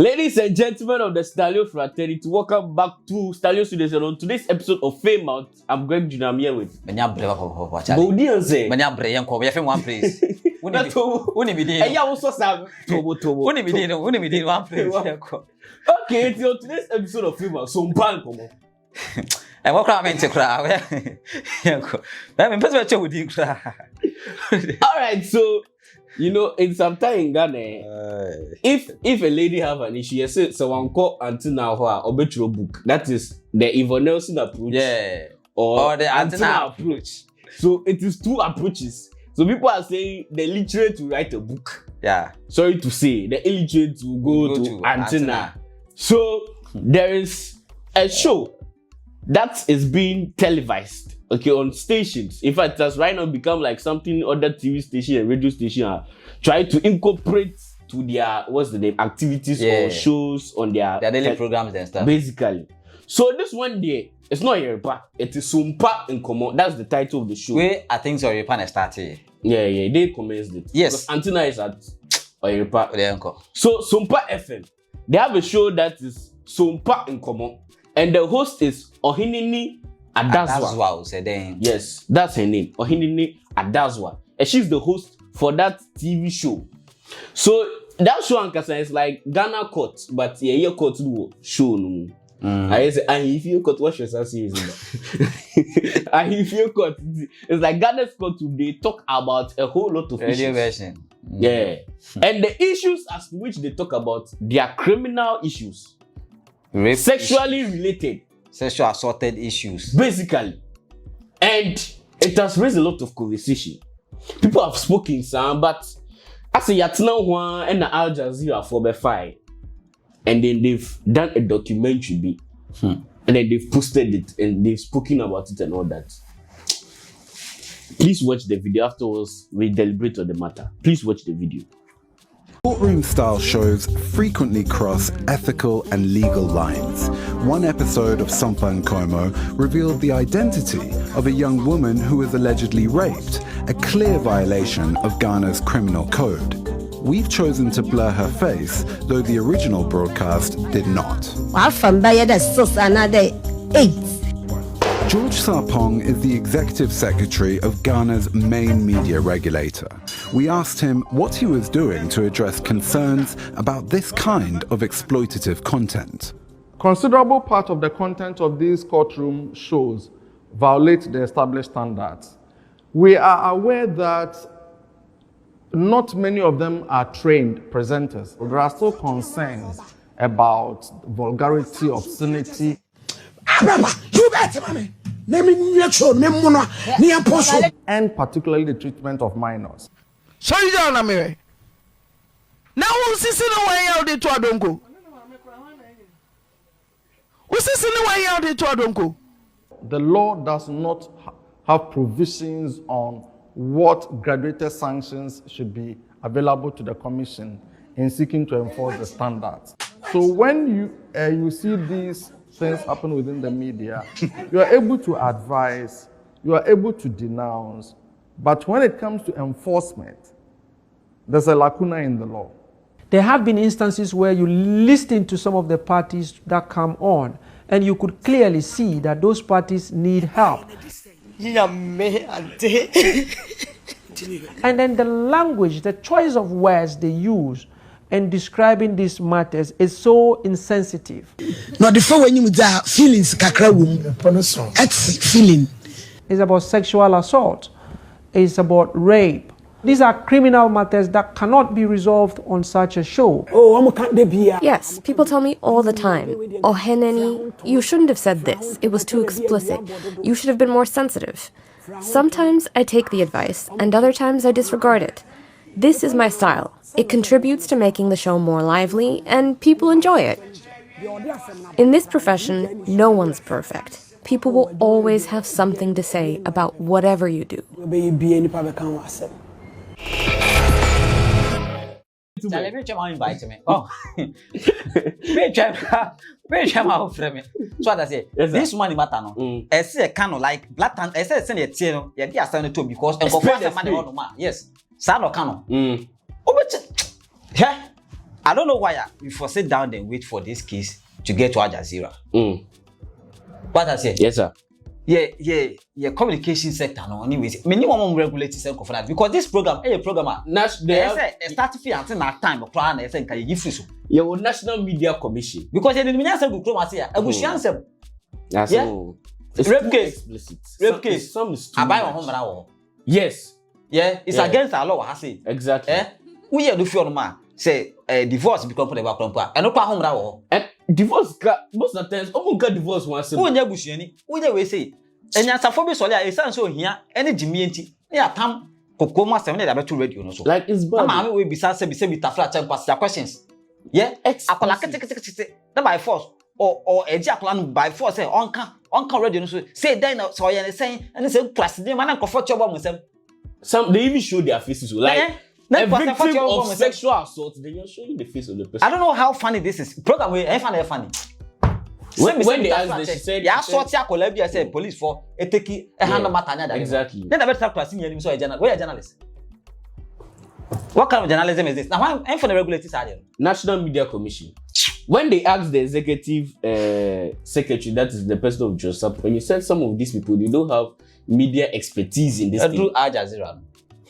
Ladies and gentlemen of the Stalio fraternity, welcome back to StanleoStudios. And on today's episode of Fame Out, I'm Greg Junior. I'm here with Bodian say. One place. Okay, it's on today's episode of Fame Out. Sompa. And what crime to cry? All right, so you know, in some time in Ghana, if a lady have an issue, you say someone call until now or obituary book. That is the Yvonne Nelson approach, or the Antenna approach. So it is two approaches. So people are saying the literate to write a book. Yeah. Sorry to say, the illiterate to go to Antenna. So there is a show that is being televised, okay, on stations. In fact, it has right now become like something other TV station and radio station are trying to incorporate to their activities or shows on their daily programs and stuff. Basically. So this one day, it's not Yoruba, it is Sompa in common. That's the title of the show. Where I think so Yoruba started. Yeah, they commenced it. Yes. Because Antenna is at Yoruba. So Sompa FM, they have a show that is Sompa in common. And the host is Ohinini Adazwa. Yes, that's her name. Ohinini Adazwa. And she's the host for that TV show. So that show is like Ghana Court, but yeah, court show. I say, and if you court, what should I say? And if you court, it's like Ghana's court. They talk about a whole lot of radio issues. Version. Yeah. And the issues as to which they talk about, they are criminal issues. Rape sexually related, sexual assaulted issues, basically, and it has raised a lot of conversation. People have spoken some, but as a Yatina one and the Aljazeera for the fight, and then they've done a documentary, and then they've posted it and they've spoken about it and all that. Please watch the video. Afterwards, we deliberate on the matter. Please watch the video. Courtroom-style shows frequently cross ethical and legal lines. One episode of Sompa and Como revealed the identity of a young woman who was allegedly raped, a clear violation of Ghana's criminal code. We've chosen to blur her face, though the original broadcast did not. George Sarpong is the executive secretary of Ghana's main media regulator. We asked him what he was doing to address concerns about this kind of exploitative content. Considerable part of the content of these courtroom shows violate the established standards. We are aware that not many of them are trained presenters. There are still concerns about vulgarity, obscenity, and particularly the treatment of minors. So you don't know me. Now who's this in the way out there to Adonko? Who's this in the way out there to Adonko? The law does not have provisions on what graduated sanctions should be available to the commission in seeking to enforce the standards. So when you see these things happen within the media, you are able to advise, you are able to denounce, but when it comes to enforcement, there's a lacuna in the law. There have been instances where you listen to some of the parties that come on, and you could clearly see that those parties need help. And then the language, the choice of words they use in describing these matters is so insensitive. Not the when you feelings it's feeling. It's about sexual assault. It's about rape. These are criminal matters that cannot be resolved on such a show. Yes, people tell me all the time, "Oh, Heneni, you shouldn't have said this. It was too explicit. You should have been more sensitive." Sometimes I take the advice, and other times I disregard it. This is my style. It contributes to making the show more lively, and people enjoy it. In this profession, no one's perfect. People will always have something to say about whatever you do. Invite me. Oh, so I say this money matter no. I say kind of like black and I say send it no. Yeah, they are sending to because and go find the money on yes. Sano kano. Yeah. I don't know why we for sit down and wait for this case to get to Aljazeera. What I say? Yes, sir. Yeah, communication sector no anyways. Me want regulate self for that because this program, programmer. They start fee until na time plan na say can you free so. Yeah, National Media Commission. Because the media say go chroma say abusuan sem. Yeah. It's rape case. Explicit. Rape case. Some is too abai on home wo. Yes. Yeah, it's against our law what I say. Exactly. We here do feel no man say divorce become for the back crompa. And no pa home wo. And divorce most of the times open get divorce one say. Who nya busuani? Who nya we say enyansafo bi sole a esan so hia ene gimi enti na atam kokoma asem na da beto radio no so like it's bad. Na ma we bisa se bi tafra chan pass questions yeah akola kete na by force or eji akola no by force say onka radio no so say then so ye ne say ene say president man nkofo chobo musem some they even show their faces like a victim of sexual assault they just show you the face of the person. I don't know how funny this is program we funny. When they asked her, she said, "Yeah, sorti akola bi say police for eteki handle matter nya that." Exactly. Then the better class in so a journalist. Where a journalist? What kind of journalism is this? Now, I'm for the regulators are there. National Media Commission. When they asked the executive secretary, that is the person of Joseph, when you said some of these people, they don't have media expertise in this thing. Edu Aljazeera.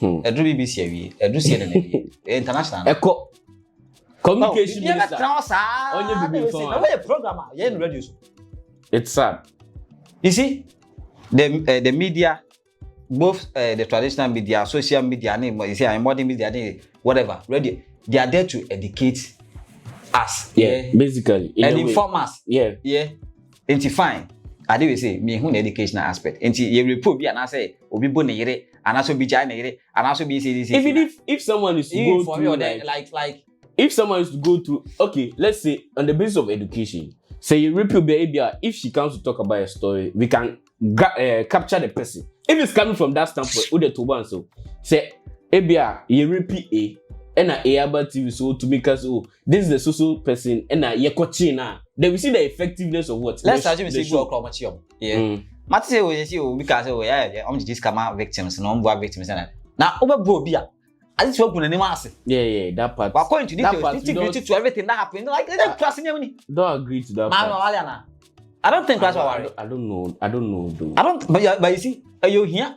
Edu BBC, Edu CNN, international. Echo. Communication minister. Only programmer. Yeah, radio. It's sad. You see, the media, both the traditional media, social media, you see, modern media, whatever, radio, they are there to educate us. Yeah, basically. And inform us. Yeah. It's fine. I do say me who educational aspect. And you report be and I say, Obi Bonere, and also be Janet, and also be even if someone is to go through like if someone is to go through, okay, let's say on the basis of education, say you repeat behavior, if she comes to talk about a story, we can capture the person. If it's coming from that standpoint, who the two so say Abia, you repeat A, and a about TV so to make us this is the social person, and a yekochina. Then we see the effectiveness of what. Let's assume we see go chromachium. Yeah. Mati say we see because I'm just come victims, no more victims. Now over Bobia. I just hope yeah, that part. We're going to details to everything that happened. Like don't agree to that part. I don't think that's what I don't know though. But you see, are you here?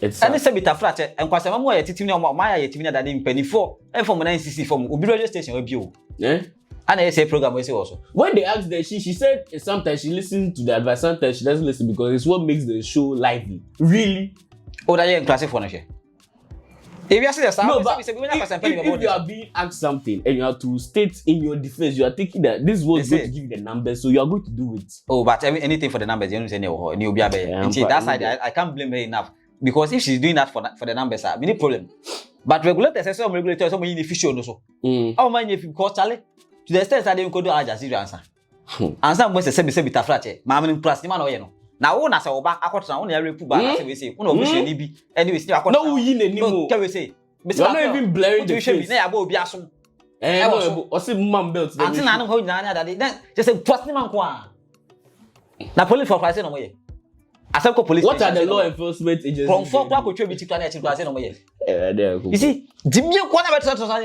It's and it's a bit of flat and quite some more titini or my titini that in penny 4 and from 9cc from Ubi radio station with you. Yeah. And I say program we also. When they asked her, she said sometimes she listens to the advice, sometimes she doesn't listen because it's what makes the show lively. Really? Oh, that you're in classic for if you say no, but if you are being asked something and you have to state in your defense, you are thinking that this was going to give you the numbers, so you are going to do it. Oh, but anything for the numbers, you don't say no, and you'll be that side. I can't blame her enough because if she's doing that for the numbers, I mean, no problem. But regulators, some regulators, some inefficient also. How many if you call Charlie to the extent that they could do Aljazeera answer? Answer most the same bitafrate. Mamma plus the man or you know. Now, one as a back, I got on every put back, we say, one of which any be, anyway, still, no, we can we say, but you're not even blaring the face. I will be awesome. Or say, mum built. Until I don't hold that, just a trust man. Now, police for pricing away. I said, police. What are the law enforcement agencies? From 4 o'clock, which will be to pricing away. You see, Jimmy, what about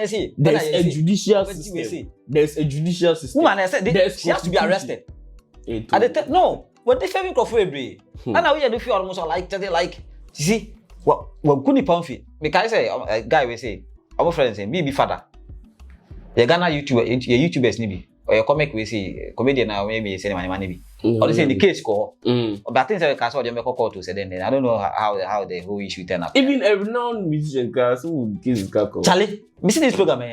say? There's a judicial system. There's a judicial system. Woman, I said, she has to be arrested. No. What they family for every and now we do almost like you see what couldn't pound feet because say a guy will say our friends say me be father the Ghana YouTubers nibi or your comic we say comedian now maybe say money be or they say the case call but things like cast them call to say then I don't know how the whole issue turn up. Even a renowned musician class who would kiss Kako Charlie missing this program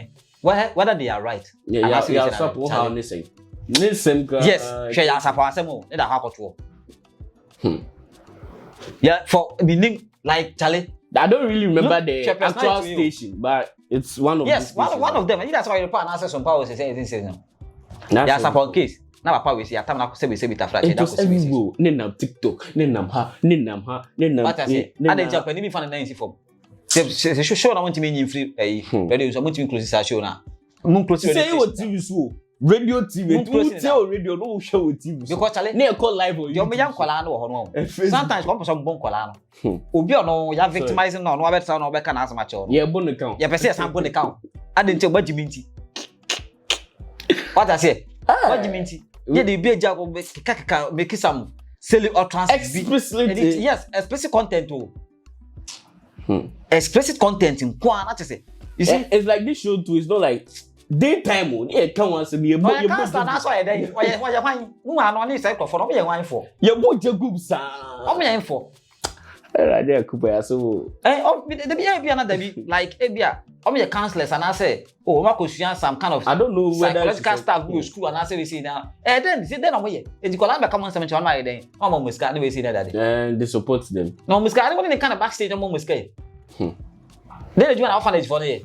whether they are right yeah support how they say yes, share your support. Yeah, for meaning like Charlie. I don't really remember the actual station, but it's one of one of them. And that's why the partner answers some powers say anything. Yeah, support case. Now Papa we see a time say bit of flash. It was everywhere. Nenam TikTok, nenam ha. But I say, and the Japanese me find 90 form. Say show na want to mean free radio so want to close this show now. Moon close say what TV so. Radio TV, you tell radio no show TV. Because Charlie, near call live or you young kola no. Sometimes one person bon kola no. Obi no ya victimizing no better no be can as much. Yeah, bon account. Yeah, person some bon account. I didn't tell what you mean. What I say? What do you mean? Yeah, the be jago make some selling or transfer explicitly. Yes, explicit content too. Explicit content in kwa na say. You see, it's like this show too. It's not like daytime on. Yeah, come on, say me. You can't stand that's why then. Why who are no inside for no be wine for. You both your group sa. How me for? Right there, Cooper. So, the be another be like ebia. How me counselors and I say, oh, ma question some kind of I don't know whether psychological staff go school and I say we see now. Then I'm here. It's because I'm come on 71 my then. I'm on muska anyway see that daddy. And they support them. No muska anyone in kind of backstage I'm on muska. They do an orphanage for the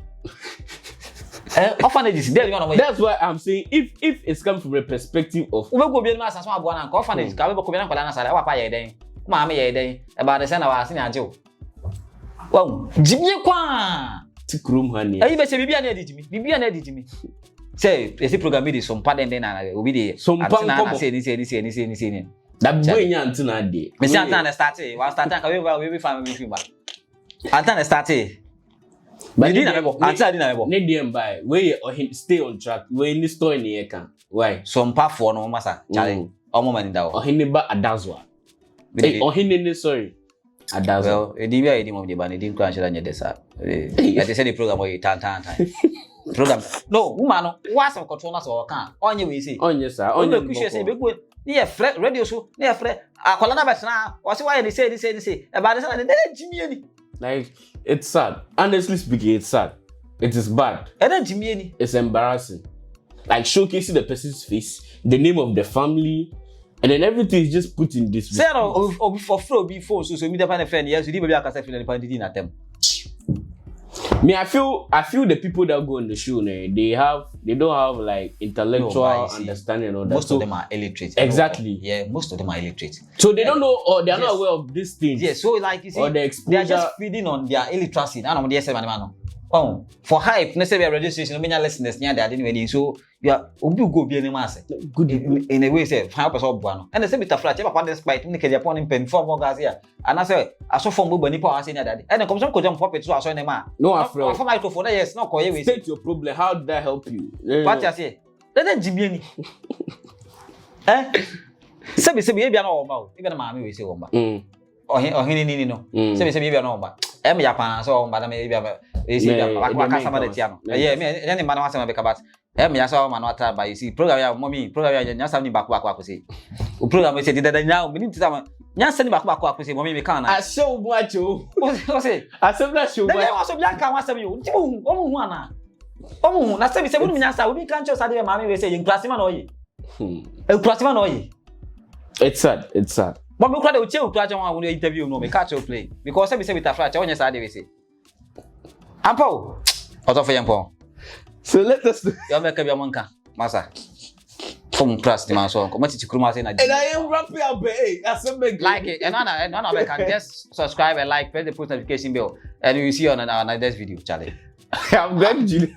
orphanages. That's why I'm saying if it's come from a perspective of we go be master so go na orphanage ka we go be na kwala na sare wa pa ye den ma me ye den e ba de se na wa ase na aje o wow jibie kwa Tik room honey. Ayi be se bibia na edit me say ese program be Sompa den na obi de Sompa na say ni that boy nya antina de me say antina start ka we family film ba antina start but didn't have need them by where or stay on track where in store in here can why Sompa for no masa challenge omo mani da or hiniba adazwa or hinini sorry adazwa well edibia edimo de ba ne din kran shira nya desa they say the program we time program no woman no was some control na so kan onye we say onye sir onye kuhwe say be go ni e frɛ radio so ni e frɛ akola na betna o say why they say e ba dey say na dey jimi ani. Like, it's sad. Honestly speaking, it's sad. It is bad. It's embarrassing. Like, showcasing the person's face, the name of the family, and then everything is just put in this way. Say, for free, before, so me, the fan friend, yes, you didn't be a cassette in the pandit at them. Me, I feel the people that go on the show, they don't have like intellectual understanding or that. Most of them are illiterate. Exactly. Yeah, most of them are illiterate. So they don't know or they're not aware of these things. Yeah, so like you see, or the exposure. They're just feeding on their illiteracy. I don't know. Oh, for hype, necessarily a registration, many listeners near that anyway. So you are go be any mass. Good in a way, say 5% one. And the same bit of flat, upon this spite, make a upon him pen 4 more guys here. And I say, I saw from Bubani Power saying that. And the commission could jump puppet to us on a man. No, after for microphone, yes, no, call you. State your problem. How did that help you? What I say? Let Jimmy. Say, maybe I know about even a mammy will say, or he no. Say, maybe I know about. Em Japan so madam maybe waka sama de tiano yeah me any man wants to make about em ya so man wata by you see program ya mommy program ya nya sam ni back say o program say dida nya me ni tama nya sam ni back say mommy me kan na show muacho o say asem na show muacho o so bia kan wasem yo ti o mu hu ana o mu hu na se bi nya sa o bi kan cho sa de mommy we say yin klasima na oyi klasima na oyi. It's sad. But me crowd uche utuaje wan won interview no me catch you play because say with afracha onye sa dey we say ampo auto for yampo so let us do you make bia monka masa from trust the man so come teach kuruma say na and I am rapping up like it and no we can just subscribe and like press the post notification bell and you will see on our next video Charlie. I'm glad you